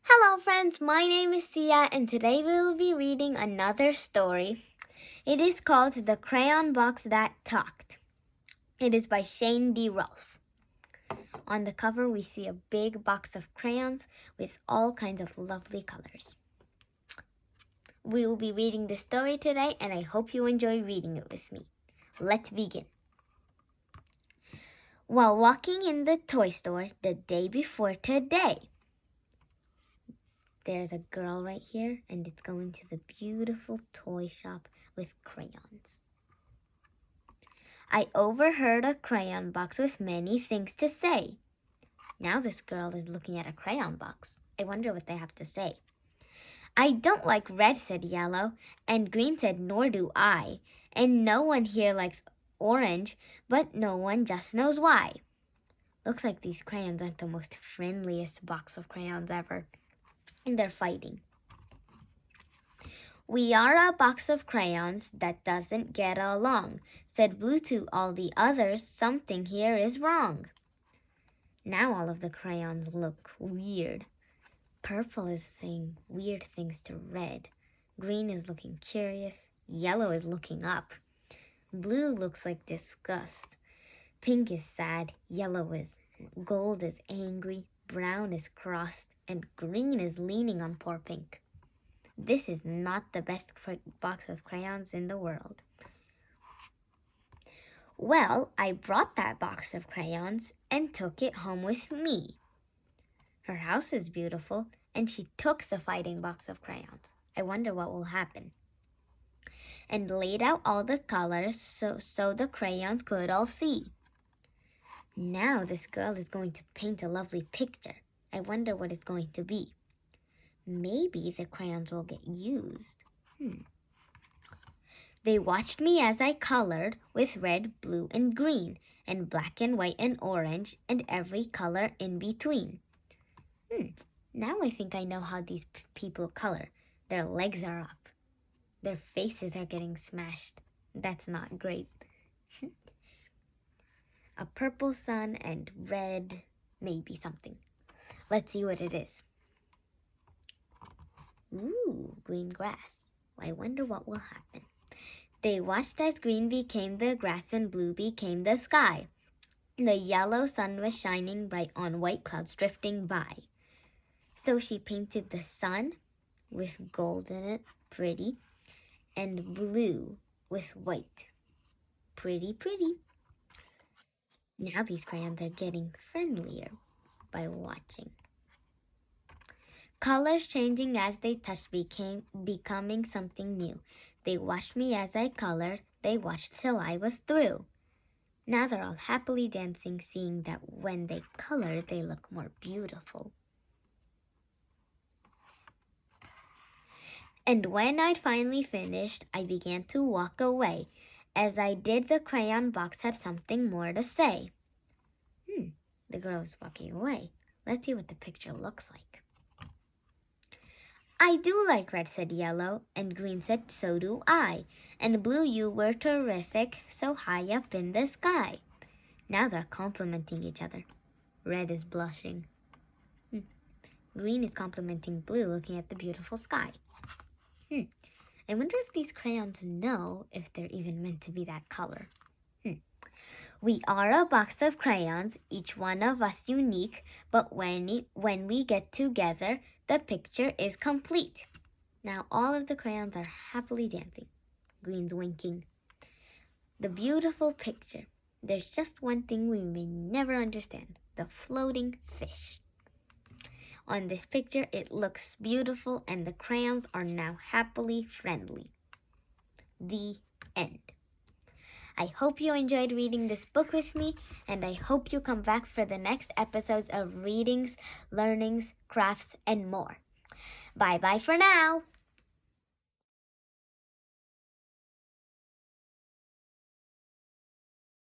Hello friends, my name is Sia and today we will be reading another story. It is called The Crayon Box That Talked. It is by Shane D. Rolfe. On the cover we see a big box of crayons with all kinds of lovely colors. We will be reading this story today and I hope you enjoy reading it with me. Let's begin. While walking in the toy store the day before today, there's a girl right here, and it's going to the beautiful toy shop with crayons. I overheard a crayon box with many things to say. Now this girl is looking at a crayon box. I wonder what they have to say. I don't like red, said yellow, and green said, nor do I. And no one here likes orange, but no one just knows why. Looks like these crayons aren't the most friendliest box of crayons ever. And they're fighting. We are a box of crayons that doesn't get along, said blue to all the others. Something here is wrong. Now all of the crayons look weird. Purple is saying weird things to red. Green is looking curious. Yellow is looking up. Blue looks like disgust. Pink is sad. Gold is angry. Brown is crossed, and green is leaning on poor pink. This is not the best box of crayons in the world. Well, I brought that box of crayons and took it home with me. Her house is beautiful, and she took the fighting box of crayons. I wonder what will happen. And laid out all the colors so the crayons could all see. Now this girl is going to paint a lovely picture. I wonder what it's going to be. Maybe the crayons will get used. They watched me as I colored with red, blue, and green, and black and white and orange, and every color in between. Now I think I know how these people color. Their legs are up. Their faces are getting smashed. That's not great. A purple sun and red, maybe something. Let's see what it is. Ooh, green grass. I wonder what will happen. They watched as green became the grass and blue became the sky. The yellow sun was shining bright on white clouds drifting by. So she painted the sun with gold in it, pretty, and blue with white. Pretty, pretty. Now these crayons are getting friendlier by watching. Colors changing as they touched becoming something new. They watched me as I colored. They watched till I was through. Now they're all happily dancing, seeing that when they color, they look more beautiful. And when I'd finally finished, I began to walk away. As I did, the crayon box had something more to say. The girl is walking away. Let's see what the picture looks like. I do like red, said yellow, and green said, so do I. And blue, you were terrific, so high up in the sky. Now they're complimenting each other. Red is blushing. Green is complimenting blue, looking at the beautiful sky. I wonder if these crayons know if they're even meant to be that color. We are a box of crayons, each one of us unique, but when we get together, the picture is complete. Now all of the crayons are happily dancing. Green's winking. The beautiful picture. There's just one thing we may never understand, the floating fish. On this picture, it looks beautiful and the crayons are now happily friendly. The end. I hope you enjoyed reading this book with me, and I hope you come back for the next episodes of readings, learnings, crafts, and more. Bye-bye for now.